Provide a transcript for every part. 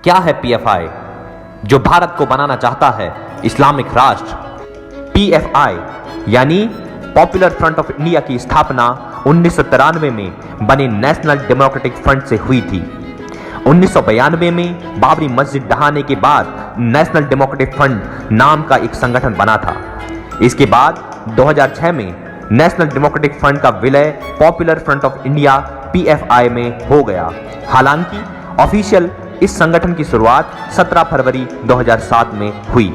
क्या है पीएफआई जो भारत को बनाना चाहता है इस्लामिक राष्ट्र? पीएफआई यानी पॉपुलर फ्रंट ऑफ इंडिया की स्थापना 1993 में बने नेशनल डेमोक्रेटिक फ्रंट से हुई थी। 1992 में बाबरी मस्जिद ढहाने के बाद नेशनल डेमोक्रेटिक फ्रंट नाम का एक संगठन बना था। इसके बाद 2006 में नेशनल डेमोक्रेटिक फ्रंट का विलय popular front of India PFI में हो गया। हालांकि ऑफिशियल इस संगठन की शुरुआत 17 फरवरी 2007 में हुई।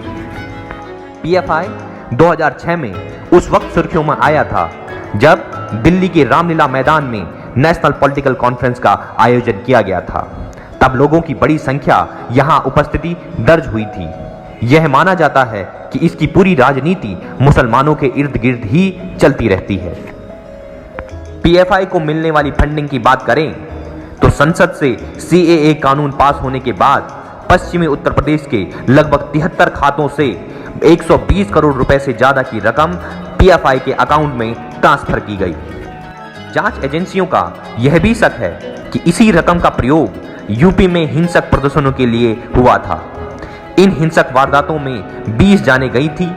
पीएफआई 2006 में उस वक्त सुर्खियों में आया था जब दिल्ली के रामलीला मैदान में नेशनल पॉलिटिकल कॉन्फ्रेंस का आयोजन किया गया था। तब लोगों की बड़ी संख्या यहां उपस्थिति दर्ज हुई थी। यह माना जाता है कि इसकी पूरी राजनीति मुसलमानों के इर्द गिर्द ही चलती रहती है। पीएफआई को मिलने वाली फंडिंग की बात करें तो संसद से सीएए कानून पास होने के बाद पश्चिमी उत्तर प्रदेश के लगभग 73 खातों से 120 करोड़ रुपए से ज्यादा की रकम पीएफआई के अकाउंट में ट्रांसफर की गई। जांच एजेंसियों का यह भी शक है कि इसी रकम का प्रयोग यूपी में हिंसक प्रदर्शनों के लिए हुआ था। इन हिंसक वारदातों में 20 जानें गई थी।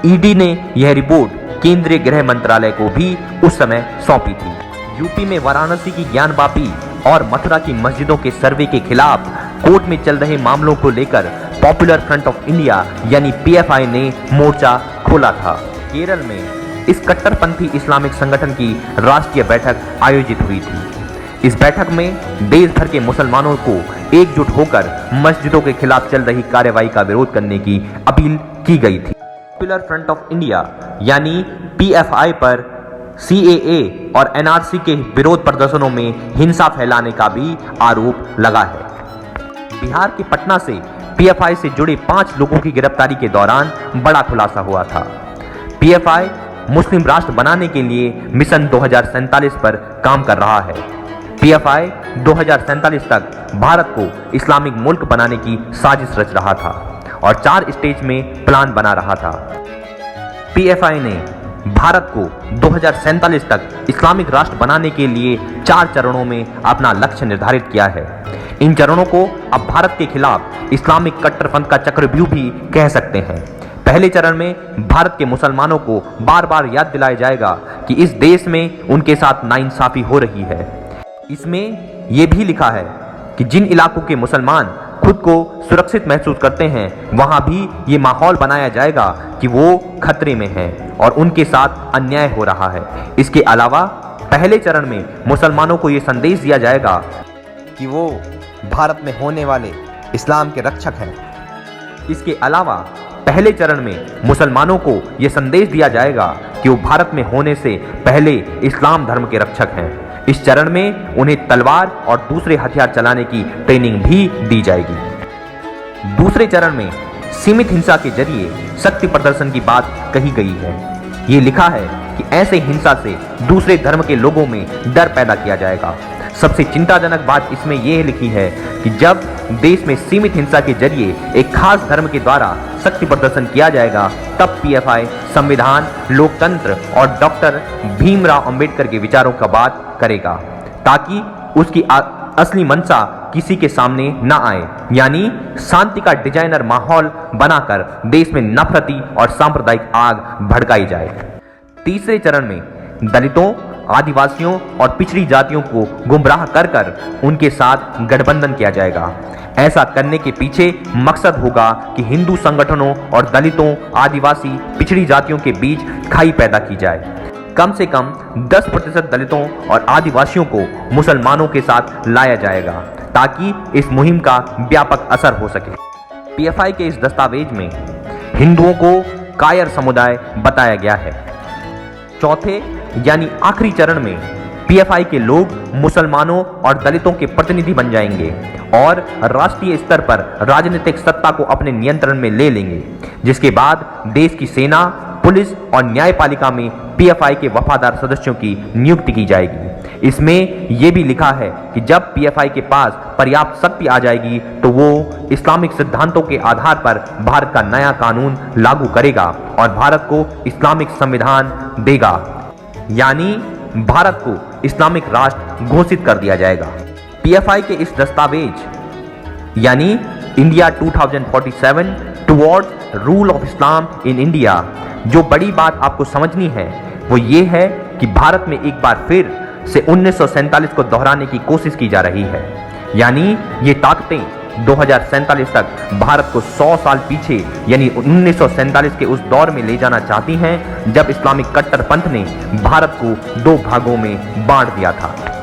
ईडी ने यह रिपोर्ट केंद्रीय गृह मंत्रालय को भी उस समय सौंपी थी। यूपी में वाराणसी की ज्ञानवापी और मथुरा की मस्जिदों के सर्वे के खिलाफ कोर्ट में चल रहे मामलों को लेकर पॉपुलर फ्रंट ऑफ इंडिया यानी पीएफआई ने मोर्चा खोला था। केरल में इस कट्टरपंथी इस्लामिक संगठन की राष्ट्रीय बैठक आयोजित हुई थी। इस बैठक में देश भर के मुसलमानों को एकजुट होकर मस्जिदों के खिलाफ चल रही कार्रवाई का विरोध करने की अपील की गई थी। पॉपुलर फ्रंट ऑफ इंडिया यानी पीएफआई पर सीएए और एनआरसी के विरोध प्रदर्शनों में हिंसा फैलाने का भी आरोप लगा है। बिहार के पटना से पीएफआई से जुड़े 5 लोगों की गिरफ्तारी के दौरान बड़ा खुलासा हुआ था। पीएफआई मुस्लिम राष्ट्र बनाने के लिए मिशन 2047 पर काम कर रहा है। पीएफआई 2047 तक भारत को इस्लामिक मुल्क बनाने की साजिश रच रहा था और 4 स्टेज में प्लान बना रहा था। पीएफआई ने भारत को 2047 तक इस्लामिक राष्ट्र बनाने के लिए 4 चरणों में अपना लक्ष्य निर्धारित किया है। इन चरणों को अब भारत के खिलाफ इस्लामिक कट्टरपंथ का चक्रव्यूह भी कह सकते हैं। पहले चरण में भारत के मुसलमानों को बार बार याद दिलाया जाएगा कि इस देश में उनके साथ नाइंसाफी हो रही है। इसमें यह भी लिखा है कि जिन इलाकों के मुसलमान खुद को सुरक्षित महसूस करते हैं वहां भी ये माहौल बनाया जाएगा कि वो खतरे में हैं और उनके साथ अन्याय हो रहा है। इसके अलावा पहले चरण में मुसलमानों को ये संदेश दिया जाएगा कि वो भारत में होने वाले इस्लाम के रक्षक हैं। इसके अलावा पहले चरण में मुसलमानों को यह संदेश दिया जाएगा कि वो भारत में होने से पहले इस्लाम धर्म के रक्षक हैं। इस चरण में उन्हें तलवार और दूसरे हथियार चलाने की ट्रेनिंग भी दी जाएगी। दूसरे चरण में सीमित हिंसा के जरिए शक्ति प्रदर्शन की बात कही गई है। ये लिखा है कि ऐसे हिंसा से दूसरे धर्म के लोगों में डर पैदा किया जाएगा। सबसे चिंताजनक बात इसमें यह लिखी है कि जब देश में सीमित हिंसा के जरिए एक खास धर्म के द्वारा शक्ति प्रदर्शन किया जाएगा तब पीएफआई संविधान, लोकतंत्र और डॉक्टर भीमराव अंबेडकर के विचारों का बात करेगा ताकि उसकी असली मंशा किसी के सामने ना आए, यानी शांति का डिजाइनर माहौल बनाकर देश में नफरती और सांप्रदायिक आग भड़काई जाए। तीसरे चरण में दलितों, आदिवासियों और पिछड़ी जातियों को गुमराह कर कर उनके साथ गठबंधन किया जाएगा। ऐसा करने के पीछे मकसद होगा कि हिंदू संगठनों और दलितों, आदिवासी, पिछड़ी जातियों के बीच खाई पैदा की जाए। कम से कम 10% दलितों और आदिवासियों को मुसलमानों के साथ लाया जाएगा ताकि इस मुहिम का व्यापक असर हो सके। पीएफआई के इस दस्तावेज में हिंदुओं को कायर समुदाय बताया गया है। चौथे यानी आखिरी चरण में पीएफआई के लोग मुसलमानों और दलितों के प्रतिनिधि बन जाएंगे और राष्ट्रीय स्तर पर राजनीतिक सत्ता को अपने नियंत्रण में ले लेंगे, जिसके बाद देश की सेना, पुलिस और न्यायपालिका में पीएफआई के वफादार सदस्यों की नियुक्ति की जाएगी। इसमें यह भी लिखा है कि जब पीएफआई के पास पर्याप्त शक्ति आ जाएगी तो वो इस्लामिक सिद्धांतों के आधार पर भारत का नया कानून लागू करेगा और भारत को इस्लामिक संविधान देगा, यानी भारत को इस्लामिक राष्ट्र घोषित कर दिया जाएगा। पीएफआई के इस दस्तावेज यानी India 2047 towards rule of Islam in India. जो बड़ी बात आपको समझनी है वो ये है कि भारत में एक बार फिर से 1947 को दोहराने की कोशिश की जा रही है, यानी ये ताकतें 2047 तक भारत को 100 साल पीछे यानी 1947 के उस दौर में ले जाना चाहती हैं जब इस्लामिक कट्टरपंथ ने भारत को 2 भागों में बांट दिया था।